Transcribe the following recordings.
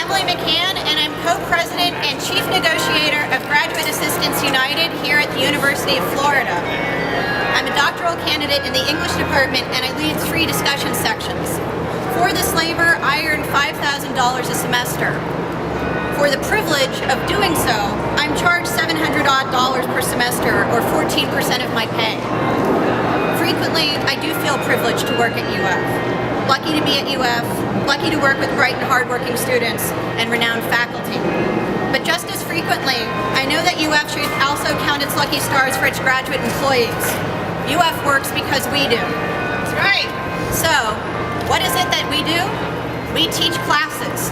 Emily McCann, and I'm co-president and chief negotiator of Graduate Assistants United here at the University of Florida. I'm a doctoral candidate in the English department, and I lead 3 discussion sections. For this labor, I earn $5,000 a semester. For the privilege of doing so, I'm charged $700 odd per semester, or 14% of my pay. Frequently, I do feel privileged to work at UF. Lucky to be at UF, lucky to work with bright and hardworking students and renowned faculty. But just as frequently, I know that UF should also count its lucky stars for its graduate employees. UF works because we do. That's right. So, what is it that we do? We teach classes.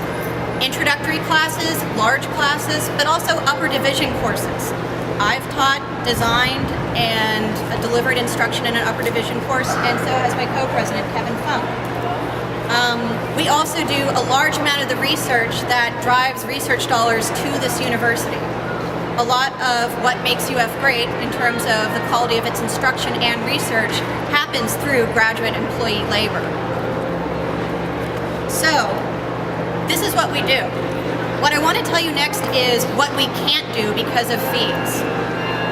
Introductory classes, large classes, but also upper division courses. I've taught, designed, and delivered instruction in an upper division course, and so has my co-president, Kevin Funk. We also do a large amount of the research that drives research dollars to this university. A lot of what makes UF great in terms of the quality of its instruction and research happens through graduate employee labor. So, this is what we do. What I want to tell you next is what we can't do because of fees.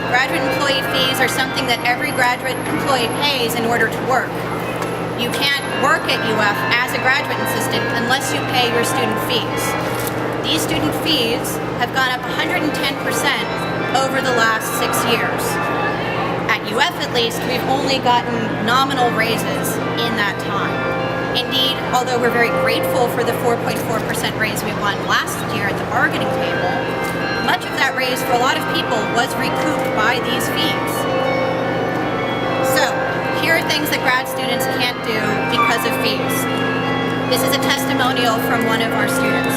Graduate employee fees are something that every graduate employee pays in order to work. You can't work at UF as a graduate assistant unless you pay your student fees. These student fees have gone up 110% over the last 6 years. At UF at least, we've only gotten nominal raises in that time. Indeed, although we're very grateful for the 4.4% raise we won last year at the bargaining table, much of that raise for a lot of people was recouped by these fees. So, here are things that grad students can't do because of fees. This is a testimonial from one of our students.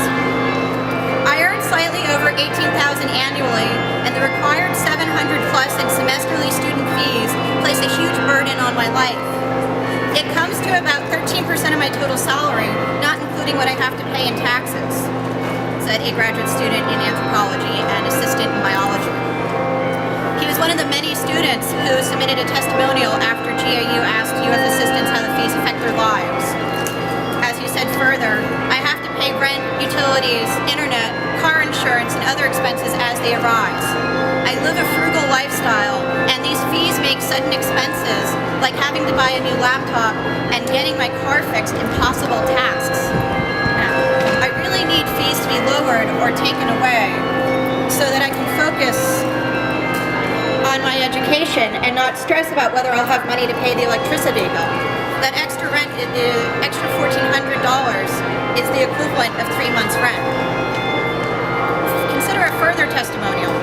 I earn slightly over $18,000 annually, and the required $700 plus in semesterly student fees place a huge burden on my life. It comes to about 13% of my total salary, not including what I have to pay in taxes, said a graduate student in anthropology and assistant in biology. He was one of the many students who submitted a testimonial after GAU asked UF assistants how the fees affect their lives. As he said further, I have to pay rent, utilities, internet, car insurance, and other expenses as they arise. I live a frugal lifestyle, and these fees make sudden expenses, like having to buy a new laptop and getting my car fixed, impossible tasks. Now, I really need fees to be lowered or taken away so that I can focus on my education and not stress about whether I'll have money to pay the electricity bill. That extra rent, extra $1,400 is the equivalent of 3 months' rent. Consider a further testimonial.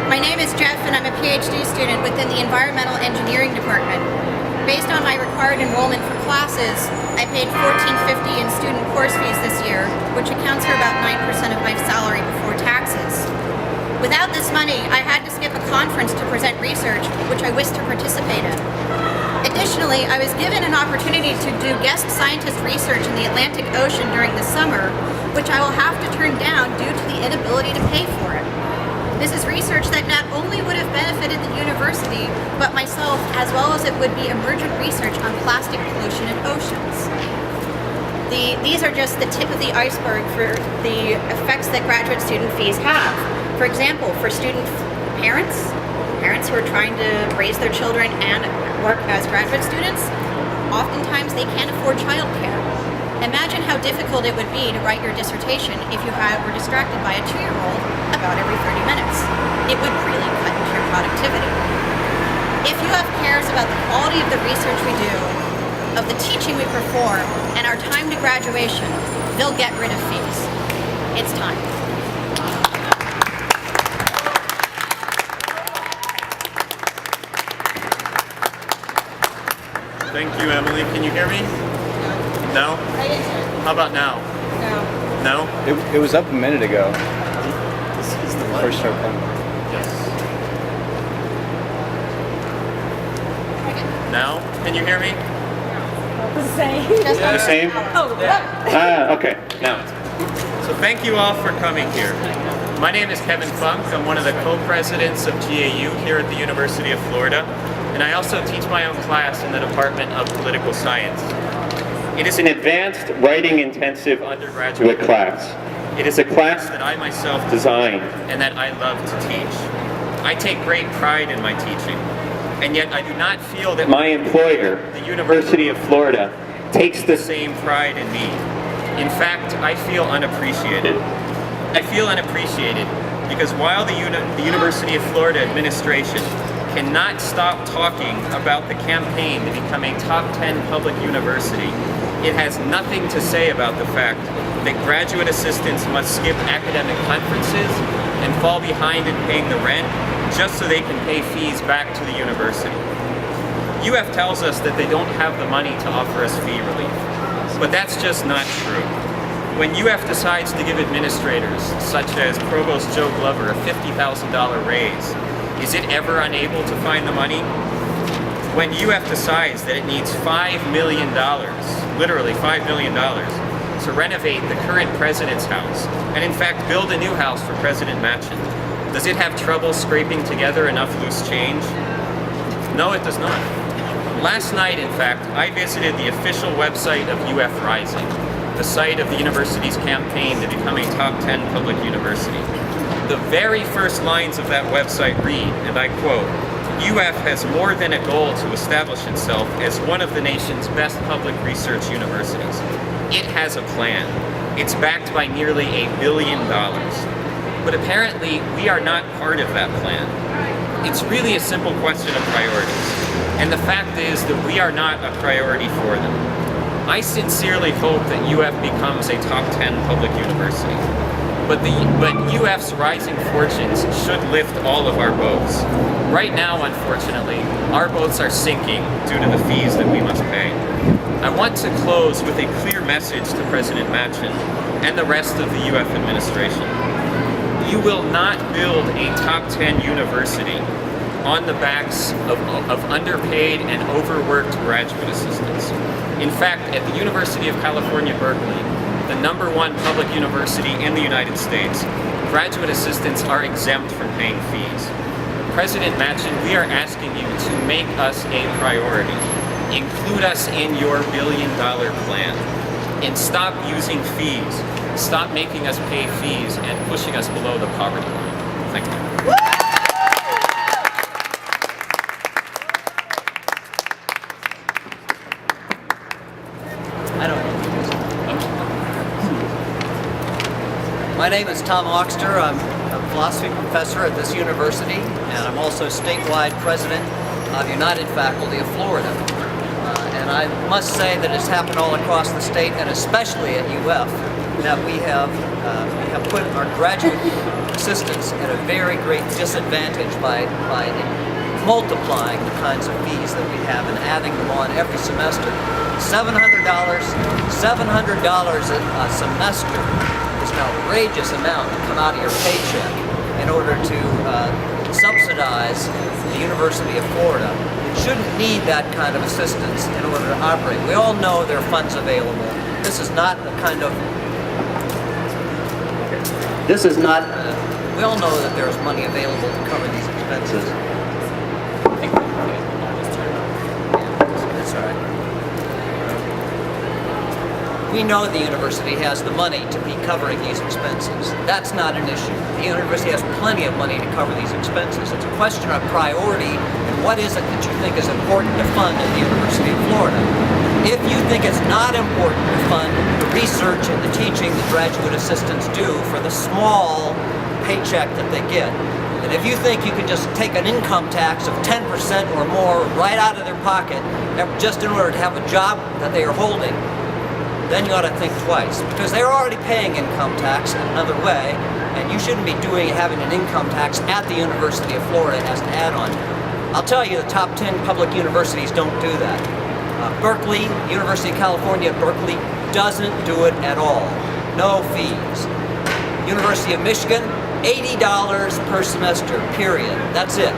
My name is Jeff, and I'm a PhD student within the Environmental Engineering Department. Based on my required enrollment for classes, I paid $1,450 in student course fees this year, which accounts for about 9% of my salary before taxes. Without this money, I had to skip a conference to present research, which I wished to participate in. Additionally, I was given an opportunity to do guest scientist research in the Atlantic Ocean during the summer, which I will have to turn down due to the inability to pay for it. This is research that not only would have benefited the university, but myself, as well as it would be emergent research on plastic pollution in oceans. These are just the tip of the iceberg for the effects that graduate student fees have. For example, for student parents who are trying to raise their children and work as graduate students, oftentimes they can't afford childcare. Imagine how difficult it would be to write your dissertation if you were distracted by a 2-year-old about every 30 minutes. It would really cut into your productivity. If UF cares about the quality of the research we do, of the teaching we perform, and our time to graduation, they'll get rid of fees. It's time. Thank you, Emily. Can you hear me? No? How about now? No. No? It was up a minute ago. This is the First start coming. Yes. Now? Can you hear me? The same. The same? Oh, Okay. Now. So thank you all for coming here. My name is Kevin Funk. I'm one of the co-presidents of GAU here at the University of Florida, and I also teach my own class in the Department of Political Science. It is an advanced writing intensive undergraduate class. It is a class that I myself designed and that I love to teach. I take great pride in my teaching, and yet I do not feel that my employer, the University of Florida, takes the same pride in me. In fact, I feel unappreciated. I feel unappreciated because while the University of Florida administration cannot stop talking about the campaign to become a top 10 public university, it has nothing to say about the fact that graduate assistants must skip academic conferences and fall behind in paying the rent just so they can pay fees back to the university. UF tells us that they don't have the money to offer us fee relief, but that's just not true. When UF decides to give administrators, such as Provost Joe Glover, a $50,000 raise, is it ever unable to find the money? When UF decides that it needs $5 million, literally $5 million, to renovate the current president's house, and in fact build a new house for President Machen, does it have trouble scraping together enough loose change? No, it does not. Last night, in fact, I visited the official website of UF Rising, the site of the university's campaign to become a top 10 public university. The very first lines of that website read, and I quote, "UF has more than a goal to establish itself as one of the nation's best public research universities. It has a plan. It's backed by nearly $1 billion. But apparently, we are not part of that plan. It's really a simple question of priorities. And the fact is that we are not a priority for them. I sincerely hope that UF becomes a top 10 public university. But UF's rising fortunes should lift all of our boats. Right now, unfortunately, our boats are sinking due to the fees that we must pay. I want to close with a clear message to President Machen and the rest of the UF administration. You will not build a top 10 university on the backs of underpaid and overworked graduate assistants. In fact, at the University of California, Berkeley, the #1 public university in the United States, graduate assistants are exempt from paying fees. President Machen, we are asking you to make us a priority. Include us in your $1 billion plan. And stop using fees. Stop making us pay fees and pushing us below the poverty line. Thank you. My name is Tom Oxter. I'm a philosophy professor at this university, and I'm also statewide president of United Faculty of Florida. And I must say that it's happened all across the state, and especially at UF, that we have put our graduate assistants at a very great disadvantage by multiplying the kinds of fees that we have and adding them on every semester. $700 a semester is an outrageous amount to come out of your paycheck in order to subsidize the University of Florida. It shouldn't need that kind of assistance in order to operate. We all know there are funds available. This is not the kind of... we all know that there's money available to cover these expenses. That's all right. We know the university has the money to be covering these expenses. That's not an issue. The university has plenty of money to cover these expenses. It's a question of priority and what is it that you think is important to fund at the University of Florida. If you think it's not important to fund the research and the teaching that graduate assistants do for the small paycheck that they get, and if you think you can just take an income tax of 10% or more right out of their pocket just in order to have a job that they are holding, then you ought to think twice, because they're already paying income tax in another way, and you shouldn't be having an income tax at the University of Florida as an add-on. I'll tell you, the top 10 public universities don't do that. Berkeley, University of California at Berkeley doesn't do it at all. No fees. University of Michigan, $80 per semester, period. That's it.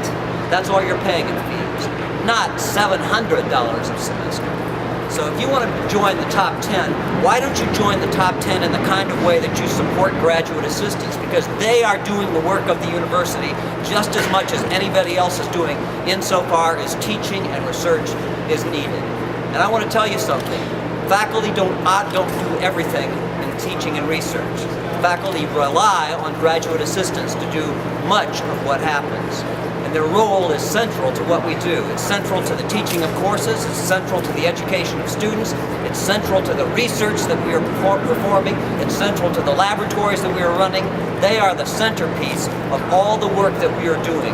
That's all you're paying in fees. Not $700 a semester. So if you want to join the top 10, why don't you join the top 10 in the kind of way that you support graduate assistants? Because they are doing the work of the university just as much as anybody else is doing insofar as teaching and research is needed. And I want to tell you something. Faculty don't do everything in teaching and research. Faculty rely on graduate assistants to do much of what happens. And their role is central to what we do. It's central to the teaching of courses, it's central to the education of students, it's central to the research that we are performing, it's central to the laboratories that we are running. They are the centerpiece of all the work that we are doing,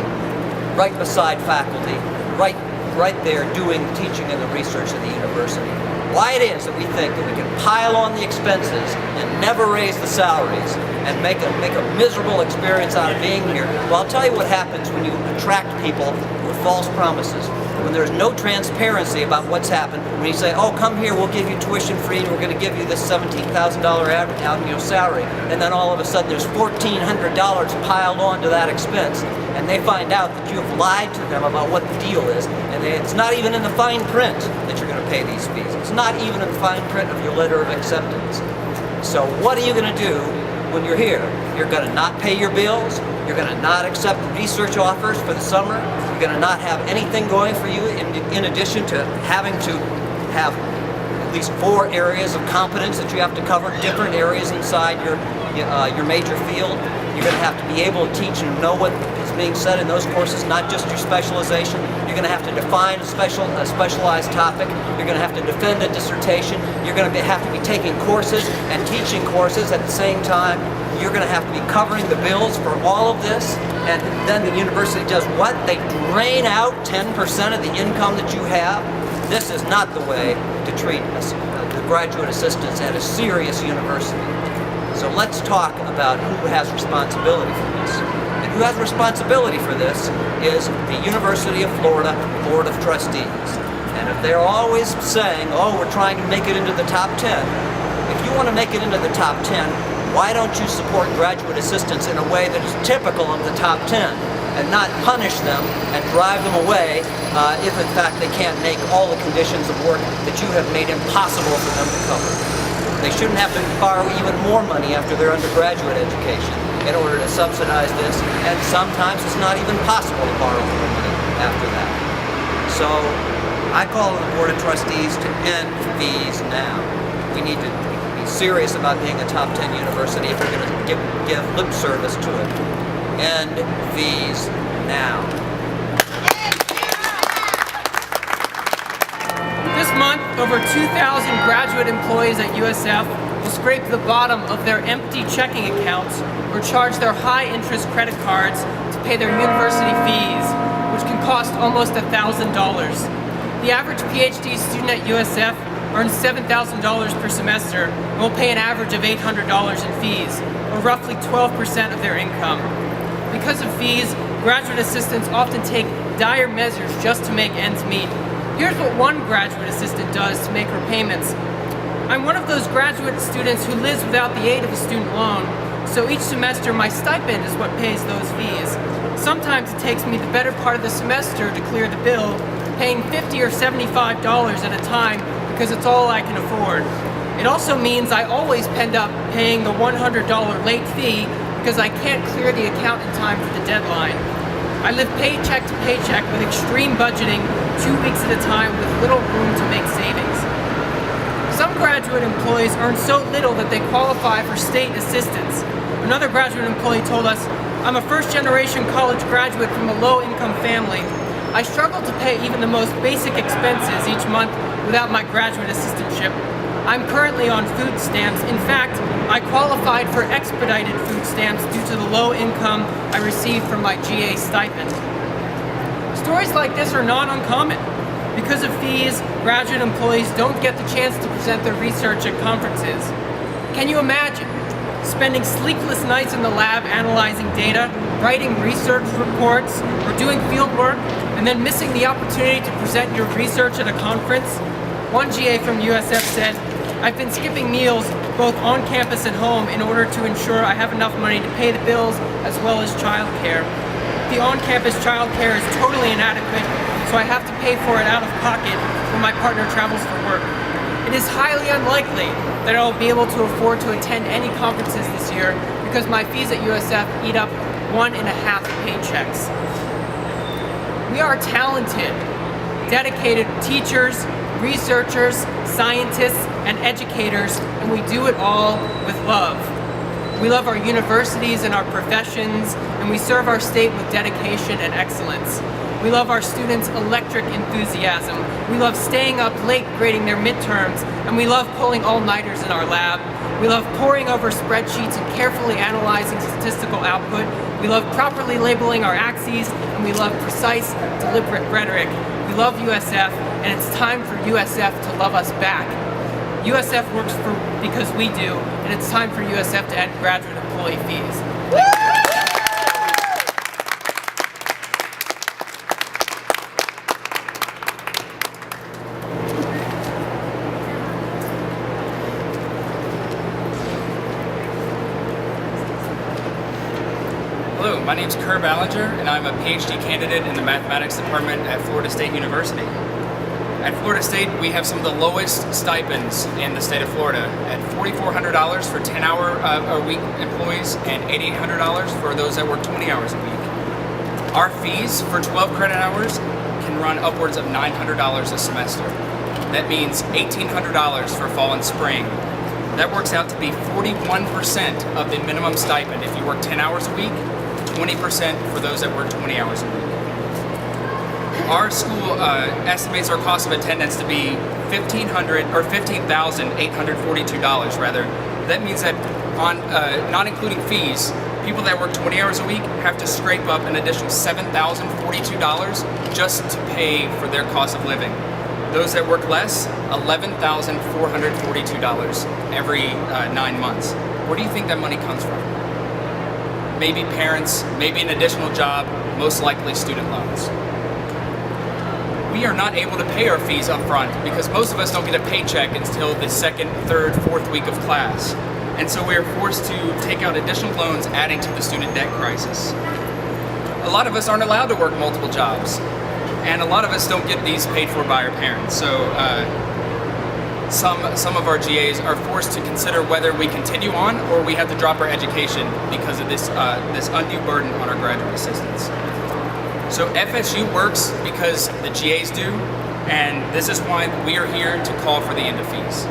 right beside faculty, right there doing the teaching and the research at the university. Why it is that we think that we can pile on the expenses and never raise the salaries and make a miserable experience out of being here. Well, I'll tell you what happens when you attract people with false promises. When there's no transparency about what's happened, when you say, oh, come here, we'll give you tuition free and we're going to give you this $17,000 annual salary, and then all of a sudden there's $1,400 piled onto that expense, and they find out that you have lied to them about what the deal is, and it's not even in the fine print that you're going to pay these fees. It's not even in the fine print of your letter of acceptance. So what are you going to do when you're here? You're going to not pay your bills, you're going to not accept research offers for the summer, you're going to not have anything going for you in addition to having to have at least 4 areas of competence that you have to cover, different areas inside your major field. You're going to have to be able to teach and know what is being said in those courses, not just your specialization. You're going to have to define a specialized topic. You're going to have to defend a dissertation. You're going to have to be taking courses and teaching courses at the same time. You're going to have to be covering the bills for all of this. And then the university does what? They drain out 10% of the income that you have. This is not the way to treat the graduate assistants at a serious university. So let's talk about who has responsibility for this. And who has responsibility for this is the University of Florida Board of Trustees. And if they're always saying, oh, we're trying to make it into the top 10, if you want to make it into the top 10, why don't you support graduate assistants in a way that is typical of the top 10 and not punish them and drive them away if in fact they can't make all the conditions of work that you have made impossible for them to cover. They shouldn't have to borrow even more money after their undergraduate education in order to subsidize this, and sometimes it's not even possible to borrow more money after that. So I call on the Board of Trustees to end fees now. We need to be serious about being a top 10 university if we're going to give lip service to it. End fees now. This month, over 2,000 graduate employees at USF will scrape the bottom of their empty checking accounts or charge their high-interest credit cards to pay their university fees, which can cost almost $1,000. The average PhD student at USF earns $7,000 per semester and will pay an average of $800 in fees, or roughly 12% of their income. Because of fees, graduate assistants often take dire measures just to make ends meet. Here's what one graduate assistant does to make her payments. I'm one of those graduate students who lives without the aid of a student loan, so each semester my stipend is what pays those fees. Sometimes it takes me the better part of the semester to clear the bill, paying $50 or $75 at a time because it's all I can afford. It also means I always end up paying the $100 late fee because I can't clear the account in time for the deadline. I live paycheck to paycheck with extreme budgeting, 2 weeks at a time with little room to make savings. Some graduate employees earn so little that they qualify for state assistance. Another graduate employee told us, I'm a first-generation college graduate from a low-income family. I struggle to pay even the most basic expenses each month without my graduate assistantship. I'm currently on food stamps. In fact, I qualified for expedited food stamps due to the low income I received from my GA stipend. Stories like this are not uncommon. Because of fees, graduate employees don't get the chance to present their research at conferences. Can you imagine spending sleepless nights in the lab analyzing data, writing research reports, or doing field work, and then missing the opportunity to present your research at a conference? One GA from USF said, I've been skipping meals both on campus and home in order to ensure I have enough money to pay the bills as well as childcare. The on-campus childcare is totally inadequate, so I have to pay for it out of pocket when my partner travels for work. It is highly unlikely that I'll be able to afford to attend any conferences this year because my fees at USF eat up 1.5 paychecks. We are talented, dedicated teachers, researchers, scientists, and educators, and we do it all with love. We love our universities and our professions, and we serve our state with dedication and excellence. We love our students' electric enthusiasm. We love staying up late grading their midterms, and we love pulling all-nighters in our lab. We love poring over spreadsheets and carefully analyzing statistical output. We love properly labeling our axes, and we love precise, deliberate rhetoric. We love USF, and it's time for USF to love us back. USF works because we do, and it's time for USF to end graduate employee fees. Hello, my name is Kerr Ballinger, and I'm a PhD candidate in the mathematics department at Florida State University. At Florida State, we have some of the lowest stipends in the state of Florida, at $4,400 for 10-hour-a-week employees and $8,800 for those that work 20 hours a week. Our fees for 12 credit hours can run upwards of $900 a semester. That means $1,800 for fall and spring. That works out to be 41% of the minimum stipend if you work 10 hours a week, 20% for those that work 20 hours a week. Our school estimates our cost of attendance to be $15,842 rather. That means that on not including fees, people that work 20 hours a week have to scrape up an additional $7,042 just to pay for their cost of living. Those that work less, $11,442 every 9 months. Where do you think that money comes from? Maybe parents, maybe an additional job, most likely student loans. We are not able to pay our fees up front because most of us don't get a paycheck until the second, third, fourth week of class. And so we are forced to take out additional loans, adding to the student debt crisis. A lot of us aren't allowed to work multiple jobs, and a lot of us don't get these paid for by our parents. So some of our GAs are forced to consider whether we continue on or we have to drop our education because of this undue burden on our graduate assistants. So FSU works because the GAs do, and this is why we are here to call for the end of fees.